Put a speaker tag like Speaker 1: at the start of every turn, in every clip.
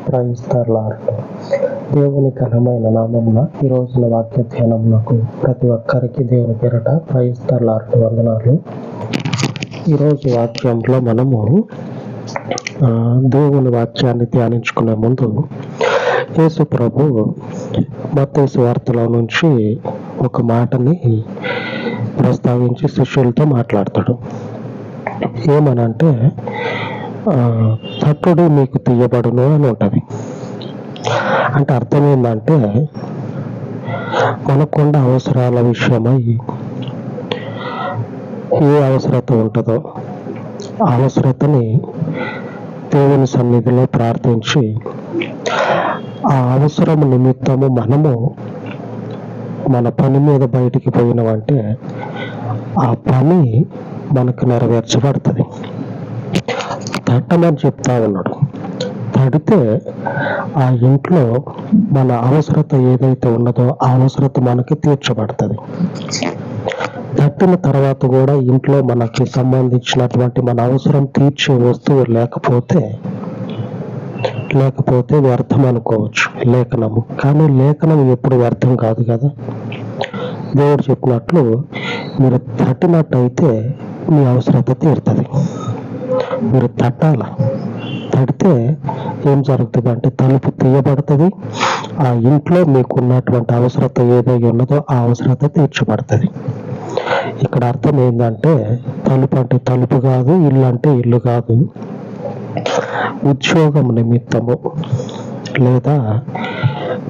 Speaker 1: క్రైస్తలార్డ్ దేవుని ఘనమైన నామమున ఈ రోజున వాక్య ధ్యానమునకు ప్రతి ఒక్కరికి దేవుని పేరట క్రైస్తలార్డ్ వందనాలు. ఈరోజు వాక్యంలో మనము దేవుని వాక్యాన్ని ధ్యానించుకునే ముందు యేసు ప్రభు మత్తయి సువార్తలో నుంచి ఒక మాటని ప్రస్తావించి శిష్యులతో మాట్లాడతాడు. ఏమనంటే తట్టుడు మీకు తీయబడును అని ఉంటుంది. అంటే అర్థం ఏంటంటే మనకున్న అవసరాల విషయమై ఏ అవసరత ఉంటుందో ఆ అవసరతని దేవుని సన్నిధిలో ప్రార్థించి ఆ అవసరం నిమిత్తము మనము మన పని మీద బయటికి పోయినామంటే ఆ పని మనకు నెరవేర్చబడుతుంది. తట్టమని చెప్తా ఉన్నాడు. తడితే ఆ ఇంట్లో మన అవసరత ఏదైతే ఉన్నదో ఆ అవసరత మనకి తీర్చబడుతుంది. తట్టిన తర్వాత కూడా ఇంట్లో మనకి సంబంధించినటువంటి మన అవసరం తీర్చే వస్తువు లేకపోతే వ్యర్థం అనుకోవచ్చు లేఖనము. కానీ లేఖనం ఎప్పుడు వ్యర్థం కాదు కదా. దేవుడు చెప్పినట్లు మీరు తట్టినట్టయితే మీ అవసరత తీరుతుంది. మీరు తట్టాల. తడితే ఏం జరుగుతుంది అంటే తలుపు తీయబడుతుంది. ఆ ఇంట్లో మీకున్నటువంటి అవసరత ఏదై ఉన్నదో ఆ అవసరత తీర్చబడుతుంది. ఇక్కడ అర్థం ఏంటంటే తలుపు అంటే తలుపు కాదు, ఇల్లు అంటే ఇల్లు కాదు. ఉద్యోగం నిమిత్తము లేదా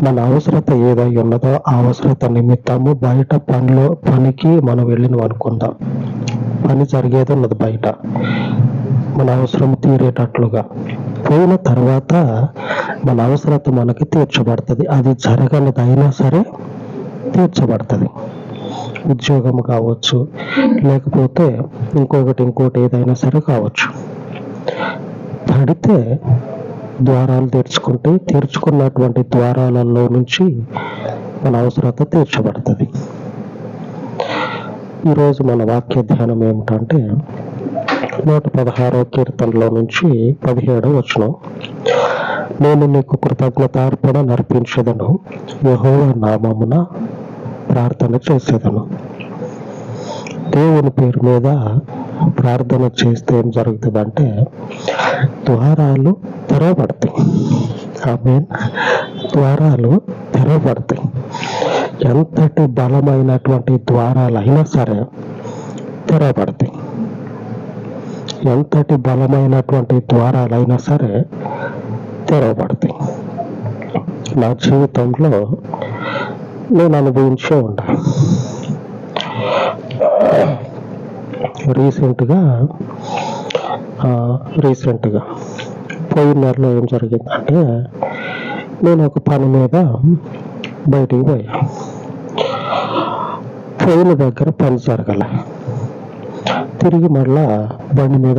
Speaker 1: మన అవసరత ఏదై ఉన్నదో ఆ అవసరత నిమిత్తము బయట పనికి మనం వెళ్ళిన అనుకుందాం. పని జరిగేది ఉన్నది బయట మన అవసరం తీరేటట్లుగా. పోయిన తర్వాత మన అవసరత మనకి తీర్చబడుతుంది. అది జరగనిదైనా సరే తీర్చబడుతుంది. ఉద్యోగం కావచ్చు, లేకపోతే ఇంకోటి ఏదైనా సరే కావచ్చు. తడితే ద్వారాలు తెరుచుకున్నటువంటి ద్వారాలలో నుంచి మన అవసరత తీర్చబడుతుంది. ఈరోజు మన వాక్య ధ్యానం ఏమిటంటే 116వ కీర్తనలో నుంచి 17వ వచనం. నేను నీకు కృతజ్ఞతార్పణ నర్పించదను, యెహోవా నామమున ప్రార్థన చేసేదను. దేవుని పేరు మీద ప్రార్థన చేస్తే ఏం జరుగుతుందంటే ద్వారాలు తెరవబడతాయి. ఆమేన్. ద్వారాలు తెరవబడతాయి. ఎంతటి బలమైనటువంటి ద్వారాలైనా సరే తెరవబడతాయి. ఎంతటి బలమైనటువంటి ద్వారాలైనా సరే తెరవబడతాయి. నా జీవితంలో నేను అనుభవించే ఉండాలి. రీసెంట్గా పోయిన నెలలో ఏం జరిగిందంటే నేను ఒక పని మీద బయటికి పోయిన దగ్గర పని జరగల. తిరిగి మళ్ళా బండి మీద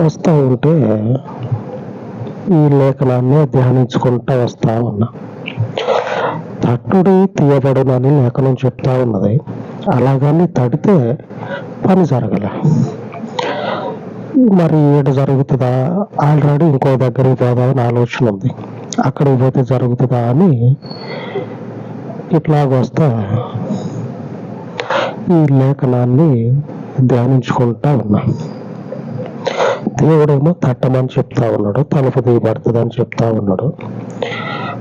Speaker 1: వస్తా ఉంటే ఈ లేఖనాన్ని ధ్యానించుకుంటా వస్తా ఉన్నా. తట్టుడి తీయబడునని లేఖనం చెప్తా ఉన్నది. అలాగని తడితే పని జరగల. మరి ఏడు జరుగుతుందా? ఆల్రెడీ ఇంకో దగ్గరికి పోదామని ఆలోచన ఉంది. అక్కడికి పోతే జరుగుతుందా అని ఇట్లాగొస్తా ఈ లేఖనాన్ని ధ్యానించుకుంటా ఉన్నా. దేవుడేమో తట్టమని చెప్తా ఉన్నాడు, తలుపు తీయబడుతుంది అని చెప్తా ఉన్నాడు.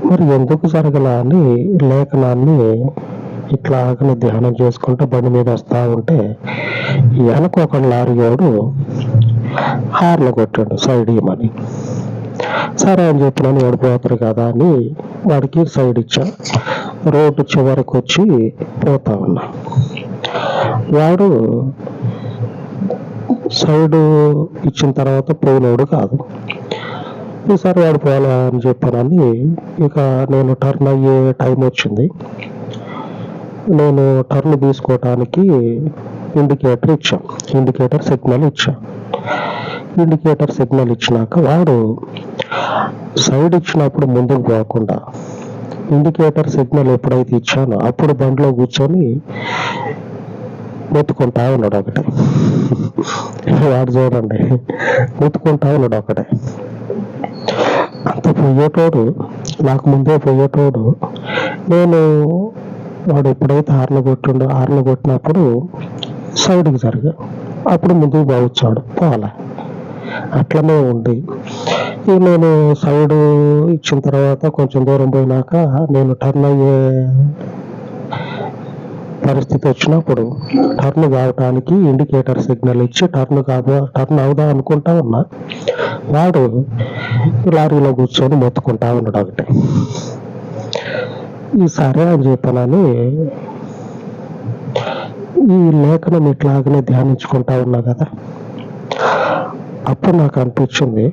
Speaker 1: మరి ఎందుకు జరగల అని లేఖనాన్ని ఇట్లాగని ధ్యానం చేసుకుంటూ బండి మీద వస్తా ఉంటే వెనక ఒక లారీయోడు హార్న్ కొట్టాడు సైడ్ ఇవ్వమని. సరే అని చెప్పినాను, ఓడిపోతారు కదా అని వాడికి సైడ్ ఇచ్చా. రోడ్డు చివరికి వచ్చి పోతా ఉన్నా. వాడు సైడ్ ఇచ్చిన తర్వాత పోయినోడు కాదు. ఈసారి వాడు పోవాలా అని చెప్పానని ఇక నేను టర్న్ అయ్యే టైం వచ్చింది. నేను టర్న్ తీసుకోవటానికి ఇండికేటర్ సిగ్నల్ ఇచ్చినాక వాడు సైడ్ ఇచ్చినప్పుడు ముందుకు పోకుండా ఇండికేటర్ సిగ్నల్ ఎప్పుడైతే ఇచ్చానో అప్పుడు బండిలో కూర్చొని మొత్తుకుంటా ఉన్నాడు ఒకటే. వాడు చూడండి మొత్తుకుంటా ఉన్నాడు ఒకటే. పోయేటోడు, నాకు ముందే పోయేటోడు, నేను వాడు ఎప్పుడైతే హార్న్ కొట్టినప్పుడు సైడ్కి జరిగా, అప్పుడు ముందుకు బాగుచ్చాడు పోవాలా. అట్లనే ఉంది. ఇక నేను సైడ్ ఇచ్చిన తర్వాత కొంచెం దూరం పోయినాక నేను టర్న్ అయ్యే పరిస్థితి వచ్చినప్పుడు టర్న్ కావటానికి ఇండికేటర్ సిగ్నల్ ఇచ్చి టర్న్ అవుదాం అనుకుంటా ఉన్నా. వాడు లారీలో కూర్చొని మొత్తుకుంటా ఉన్నాడు ఒకటి. ఈ సరే అని చెప్పానని ఈ లేఖనం ఇట్లాగనే ధ్యానించుకుంటా ఉన్నా కదా, అప్పుడు నాకు అనిపించింది,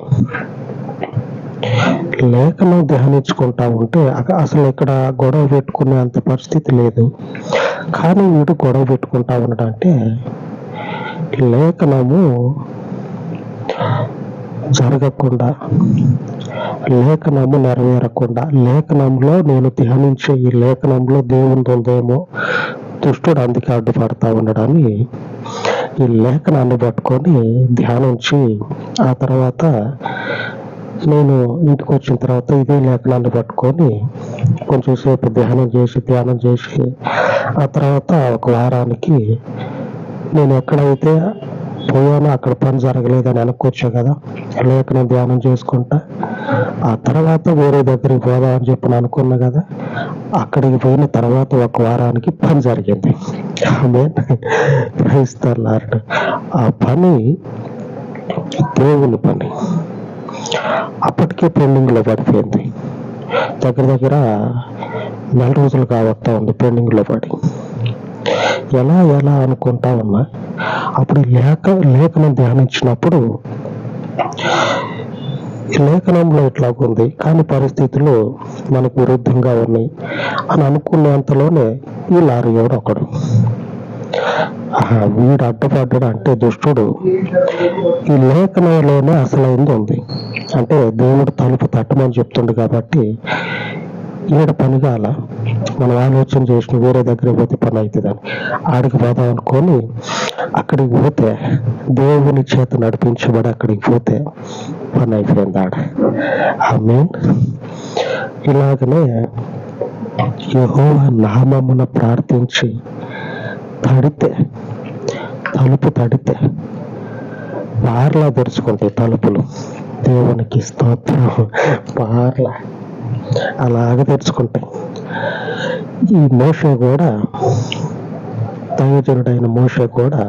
Speaker 1: లేఖనం ధ్యానించుకుంటా ఉంటే అసలు ఇక్కడ గొడవ పెట్టుకునే అంత పరిస్థితి లేదు. కానీ వీడు గొడవ పెట్టుకుంటా ఉన్నాడంటే లేఖనము జరగకుండా, లేఖనము నెరవేరకుండా, లేఖనంలో నేను ధ్యానించే ఈ లేఖనంలో దేవుని ఉందేమో, దుష్టుడు అందుకే అడ్డుపడతా ఉండడాన్ని ఈ లేఖనాన్ని పట్టుకొని ధ్యానించి, ఆ తర్వాత నేను ఇంటికి వచ్చిన తర్వాత ఇదే లేఖనాన్ని పట్టుకొని కొంచెం సేపు ధ్యానం చేసి ఆ తర్వాత ఒక వారానికి నేను ఎక్కడైతే పోయానో అక్కడ పని జరగలేదని అనుకోవచ్చు కదా, లేఖనం ధ్యానం చేసుకుంటా ఆ తర్వాత వేరే దగ్గరికి పోదాం అని చెప్పి అనుకున్నా కదా, అక్కడికి పోయిన తర్వాత ఒక వారానికి పని జరిగింది. క్రైస్తలార్డ్ ఆ పని దేవుని పని అప్పటికే పెండింగ్ లో పడిపోయింది. దగ్గర 4 రోజులు కావస్తా ఉంది పెండింగ్ లో పడి. ఎలా అనుకుంటా ఉన్నా. అప్పుడు లేఖనం ధ్యానించినప్పుడు లేఖనంలో ఇట్లాగుంది కానీ పరిస్థితులు మనకు విరుద్ధంగా ఉన్నాయి అని అనుకునేంతలోనే ఈ లారీయోడు ఒకడు, వీడు అడ్డపడ్డాడు అంటే దుష్టుడు ఈ లేఖనంలోనే అసలైంది ఉంది. అంటే దేవుడు తలుపు తట్టమని చెప్తుండు కాబట్టి ఈడ పని కాల, మనం ఆలోచన చేసిన వేరే దగ్గర పోతే పని అవుతుందని ఆడికి పోదాం అనుకొని అక్కడికి పోతే, దేవుని చేత నడిపించబడి అక్కడికి పోతే పని అయిపోయింది ఆడ. ఆమేన్. ఇలాగనే యెహోవా నామమున ప్రార్థించి తలుపు తడితే పార్లా తెరుచుకుంటాయి తలుపులు. దేవునికి స్తోత్రం. పార్లా అలాగ తెరుచుకుంటాయి. ఈ మోషే కూడా, దైవజనుడైన మోషే కూడా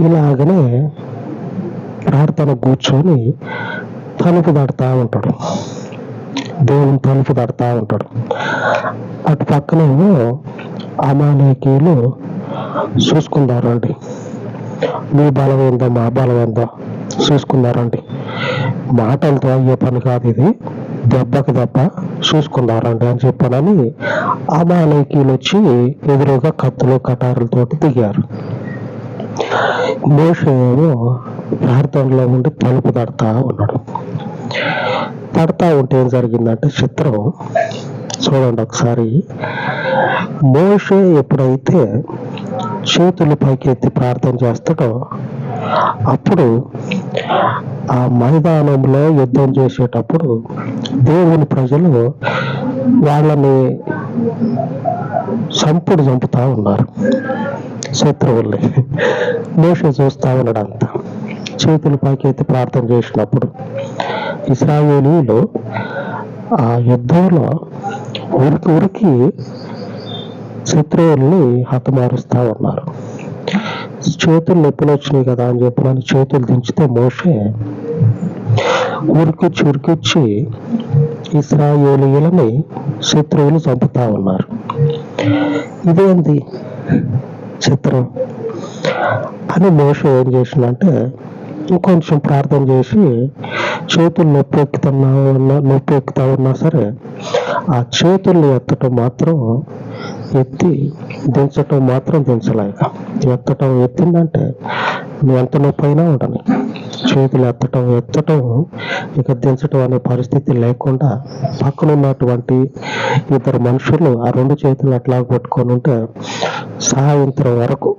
Speaker 1: ఇలాగనే ప్రార్థన కూర్చొని తలుపు తడతా ఉంటాడు, దేవుని తలుపు తడతా ఉంటాడు. అటు పక్కనేమో అమాలేకీయులు చూసుకుందారండి, మీ బలం ఏందో మా బలం ఏందో చూసుకుందారండి, మాటలతో అయ్యే పని కాదు ఇది, దెబ్బకి దెబ్బ చూసుకుందారండి అని చెప్పానని అమాలేకీయులు వచ్చి ఎదురుగా కత్తులు కటారులతోటి దిగారు. మోషే ఏమో ప్రార్థనలో ఉండి తలుపు తడతా ఉన్నాడు. తడతా ఉంటే ఏం జరిగిందంటే చిత్రం చూడండి ఒకసారి. మోషే ఎప్పుడైతే చేతులు పైకి ఎత్తి ప్రార్థన చేస్తాడో అప్పుడు ఆ మైదానంలో యుద్ధం చేసేటప్పుడు దేవుని ప్రజలు వాళ్ళని చంపుతా ఉన్నారు, శత్రువుల్ని. మోషే చూస్తా ఉన్నాడంత. చేతులు పైకి ఎత్తి ప్రార్థన చేసినప్పుడు ఇశ్రాయేలీయులు ఆ యుద్ధంలో ఉరికి శత్రువుల్ని హతమారుస్తా ఉన్నారు. చేతులు నొప్పులు వచ్చినాయి కదా అని చెప్పి చేతులు దించితే మోషే ఉరికిచ్చి ఇశ్రాయేలీయులని శత్రువులు చంపుతా ఉన్నారు. ఇదేంది చిత్రం అని మోషే ఏం చేసిందంటే ఇంకొంచెం ప్రార్థన చేసి చేతులు నొప్పి ఎక్కుతా ఉన్నా సరే ఆ చేతుల్ని దించటం మాత్రం దించలేక, ఎత్తిందంటే నువ్వు ఎంత నొప్పి అయినా ఉండని, చేతులు ఎత్తటం ఇక దించటం అనే పరిస్థితి లేకుండా పక్కన ఉన్నటువంటి ఇద్దరు మనుషులు ఆ 2 చేతులు అట్లా పట్టుకొని ఉంటే సాయంత్రం వరకు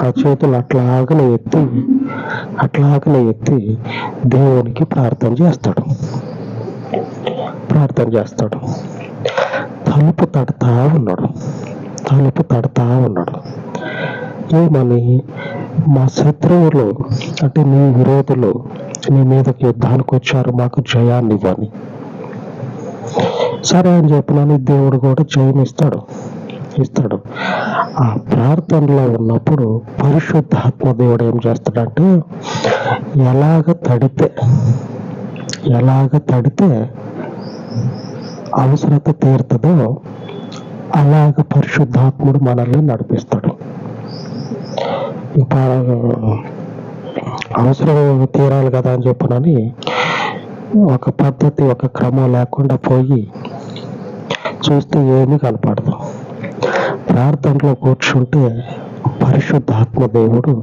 Speaker 1: ఆ చేతులు అట్లాగనే ఎత్తి దేవునికి ప్రార్థన చేస్తాడు. ప్రార్థన చేస్తాడు. తలుపు తడతా ఉన్నాడు. ఏమని? మా శత్రువులు అంటే నీ విరోధులు నీ మీదకి యుద్ధానికి వచ్చారు, మాకు జయాన్ని ఇవ్వని. సరే అని చెప్పినని దేవుడు కూడా జయం ఇస్తాడు. ఆ ప్రార్థనలో ఉన్నప్పుడు పరిశుద్ధాత్మ దేవుడు ఏం చేస్తాడంటే ఎలాగ తడితే అవసరత తీరుతుందో అలాగ పరిశుద్ధాత్ముడు మనల్ని నడిపిస్తాడు. ఇంకా అవసరం తీరాలి కదా అని చెప్పనని ఒక పద్ధతి ఒక క్రమం లేకుండా పోయి చూస్తే ఏమీ కనపడదు. ప్రార్థనలో కూర్చుంటే పరిశుద్ధాత్మ దేవుడు